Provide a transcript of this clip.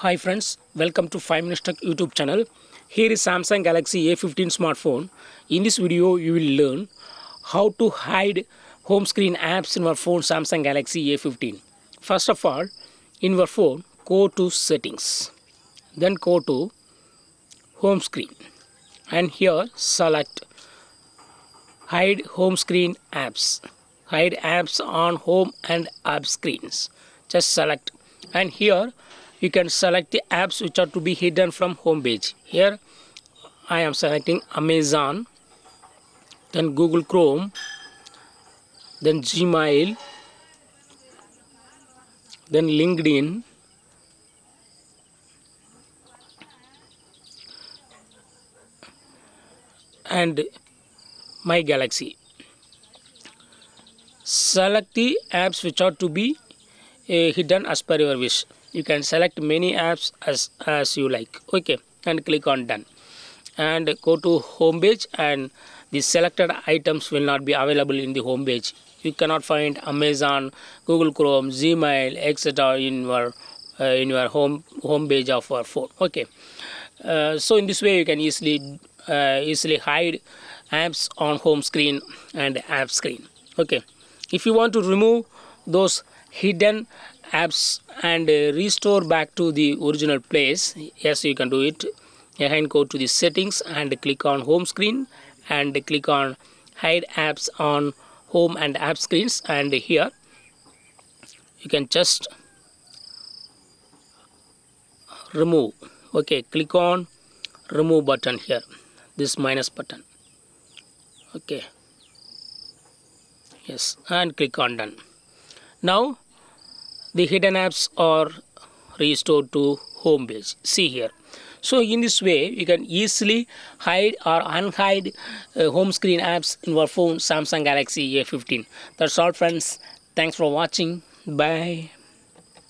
Hi friends, welcome to 5 Minutes Tech YouTube channel. Here is Samsung Galaxy A15 smartphone. In this video, you will learn how to hide home screen apps in your phone Samsung Galaxy A15. First of all, in your phone, go to settings. Then go to home screen. And here select hide home screen apps. Hide apps on home and app screens. Just select. And here you can select the apps which are to be hidden from home page. Here I am selecting Amazon, then Google Chrome, then Gmail, then LinkedIn, and My Galaxy. Select the apps which are to be hidden as per your wish. You can select many apps as you like. Okay, and click on done. And go to home page, and the selected items will not be available in the home page. You cannot find Amazon, Google Chrome, Gmail, etc. in your home page of your phone. Okay, so in this way you can easily hide apps on home screen and app screen. Okay, if you want to remove those hidden apps and restore back to the original place, yes, you can do it. Again, go to the settings and click on home screen and click on hide apps on home and app screens, and here you can just remove. Okay, click on remove button here, this minus button. Okay, yes, and click on done. Now the hidden apps are restored to home page. See here. So in this way you can easily hide or unhide home screen apps in your phone Samsung Galaxy A15. That's all friends. Thanks for watching. Bye.